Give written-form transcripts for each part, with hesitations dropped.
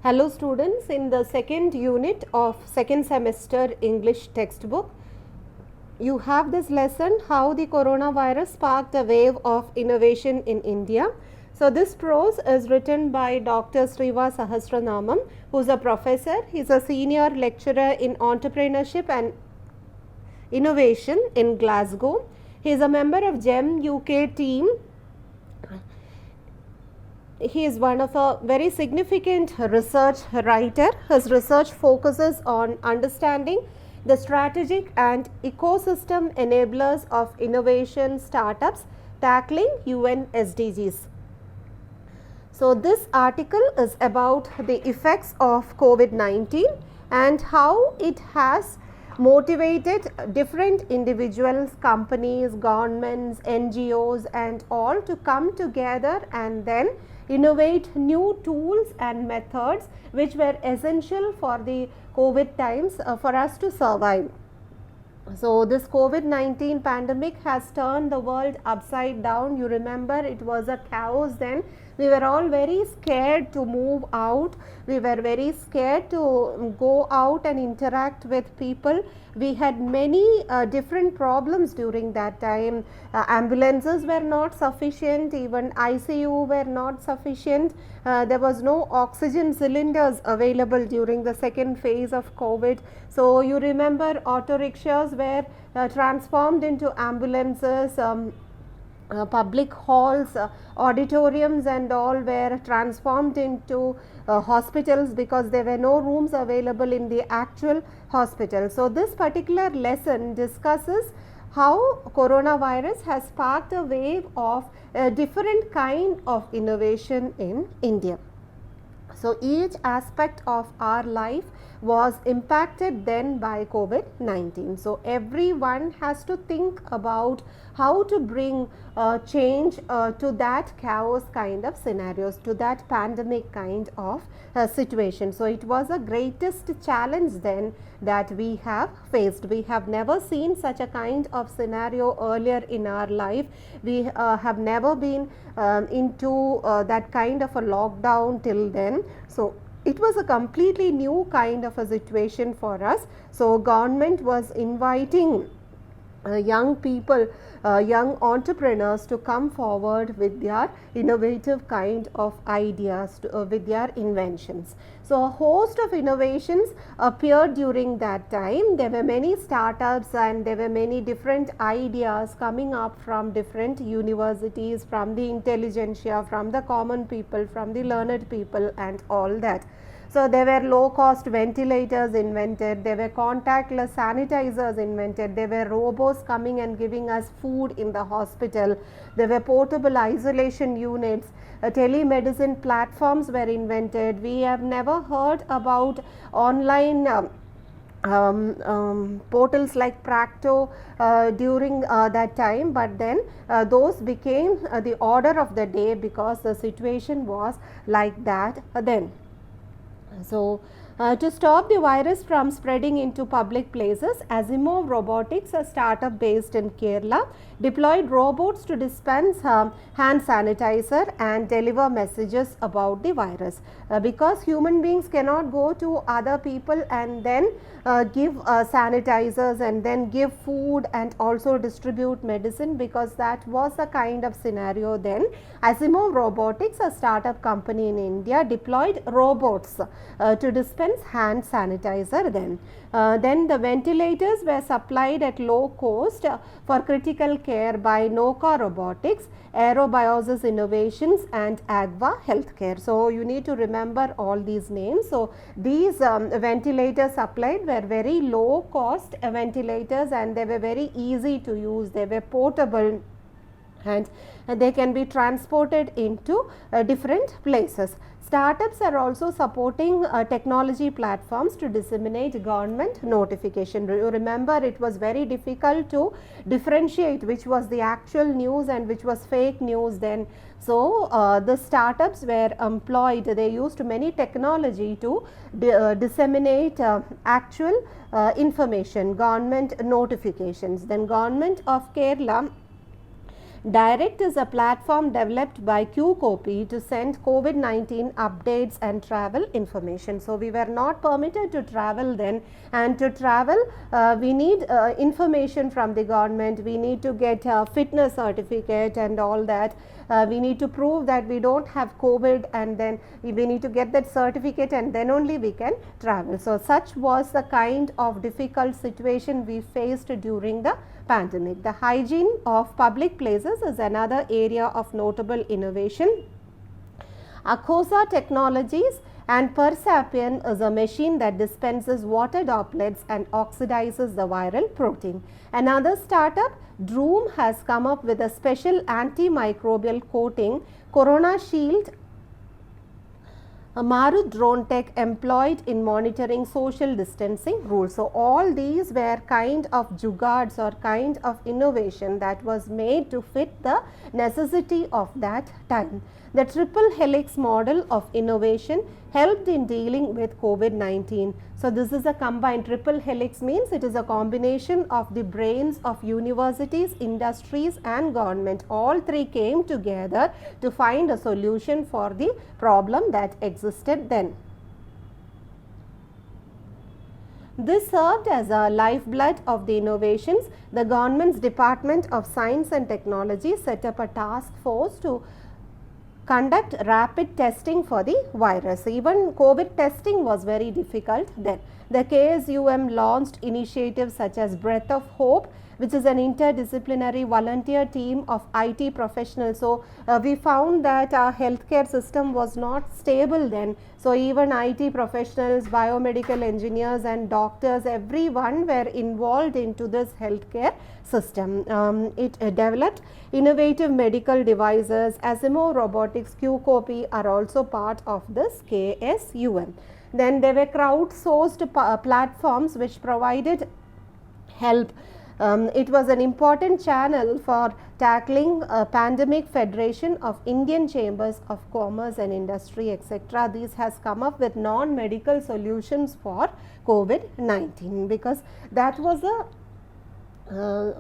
Hello students, in the second unit of second semester English textbook, you have this lesson how the coronavirus sparked a wave of innovation in India. So this prose is written by Dr. Sriva Sahasranamam, who is a professor. He is a senior lecturer in entrepreneurship and innovation in Glasgow. He is a member of GEM UK team. He is one of a very significant research writer. His research focuses on understanding the strategic and ecosystem enablers of innovation startups tackling UN SDGs. So this article is about the effects of COVID-19 and how it has motivated different individuals, companies, governments, NGOs and all to come together and then innovate new tools and methods which were essential for the COVID times for us to survive. So this COVID-19 pandemic has turned the world upside down. You remember it was a chaos then. We were all very scared to move out. We were very scared to go out and interact with people. We had many different problems during that time. Ambulances were not sufficient, even ICU were not sufficient. There was no oxygen cylinders available during the second phase of COVID. So you remember auto rickshaws were transformed into ambulances. Public halls, auditoriums and all were transformed into hospitals because there were no rooms available in the actual hospital. So this particular lesson discusses how coronavirus has sparked a wave of a different kind of innovation in India. So each aspect of our life was impacted then by COVID-19. So everyone has to think about how to bring change to that chaos kind of scenarios, to that pandemic kind of situation. So it was a greatest challenge then that we have faced. We have never seen such a kind of scenario earlier in our life. We have never been into that kind of a lockdown till then. So it was a completely new kind of a situation for us. So government was inviting young people, young entrepreneurs to come forward with their innovative kind of ideas, with their inventions. So a host of innovations appeared during that time. There were many startups and there were many different ideas coming up from different universities, from the intelligentsia, from the common people, from the learned people and all that. So there were low cost ventilators invented, there were contactless sanitizers invented, there were robots coming and giving us food in the hospital, there were portable isolation units, telemedicine platforms were invented. We have never heard about online portals like Practo during that time, but then those became the order of the day because the situation was like that then. So, to stop the virus from spreading into public places, Asimov Robotics, a startup based in Kerala, deployed robots to dispense hand sanitizer and deliver messages about the virus. Because human beings cannot go to other people and then give sanitizers and then give food and also distribute medicine, because that was the kind of scenario then. Asimov Robotics, a startup company in India, deployed robots to dispense hand sanitizer then. Then the ventilators were supplied at low cost for critical care by Noka Robotics, Aerobiosis Innovations and Agva Healthcare. So you need to remember all these names. So these ventilators supplied were very low cost ventilators and they were very easy to use. They were portable and they can be transported into different places. Startups are also supporting technology platforms to disseminate government notification. You remember it was very difficult to differentiate which was the actual news and which was fake news then. So the startups were employed, they used many technology to disseminate actual information, government notifications. Then Government of Kerala Direct is a platform developed by QCOPY to send COVID-19 updates and travel information. So we were not permitted to travel then, and to travel we need information from the government. We need to get a fitness certificate and all that. We need to prove that we don't have COVID, and then we need to get that certificate, and then only we can travel. So such was the kind of difficult situation we faced during the pandemic. The hygiene of public places is another area of notable innovation. Acosa Technologies and Persapien is a machine that dispenses water droplets and oxidizes the viral protein. Another startup, Droom, has come up with a special antimicrobial coating, Corona Shield, Marut Drone Tech, employed in monitoring social distancing rules. So all these were kind of jugaads or kind of innovation that was made to fit the necessity of that time. The triple helix model of innovation helped in dealing with COVID-19. So this is a combined. Triple helix means it is a combination of the brains of universities, industries and government. All three came together to find a solution for the problem that existed then. This served as a lifeblood of the innovations. The government's Department of Science and Technology set up a task force to conduct rapid testing for the virus. Even COVID testing was very difficult then. The KSUM launched initiatives such as Breath of Hope, which is an interdisciplinary volunteer team of IT professionals. So we found that our healthcare system was not stable then. So even IT professionals, biomedical engineers and doctors, everyone were involved into this healthcare system. It developed innovative medical devices. Asimov Robotics, QCOPY are also part of this KSUM. Then there were crowdsourced platforms which provided help. It was an important channel for tackling a pandemic. Federation of Indian Chambers of Commerce and Industry, etc. These has come up with non-medical solutions for COVID-19 because that was a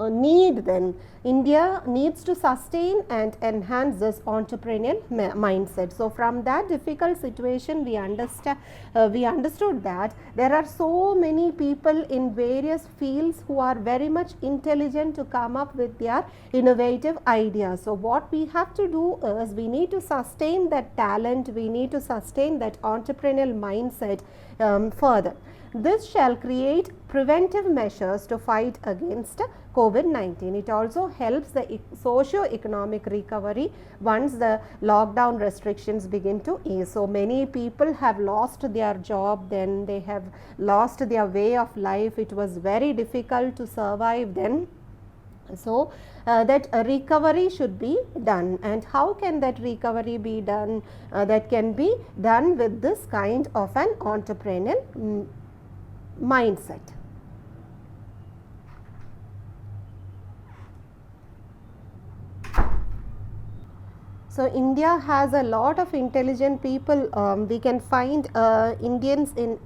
need then. India needs to sustain and enhance this entrepreneurial mindset. So from that difficult situation we understood that there are so many people in various fields who are very much intelligent to come up with their innovative ideas. So what we have to do is we need to sustain that talent, we need to sustain that entrepreneurial mindset further. This shall create preventive measures to fight against COVID-19. It also helps the socio-economic recovery once the lockdown restrictions begin to ease. So many people have lost their job, then they have lost their way of life. It was very difficult to survive then. So that recovery should be done, and how can that recovery be done? That can be done with this kind of an entrepreneurial mindset. So India has a lot of intelligent people. We can find Indians in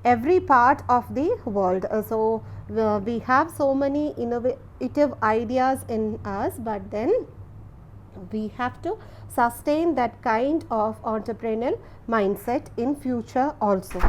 every part of the world. So we have so many innovative ideas in us, but then we have to sustain that kind of entrepreneurial mindset in future also.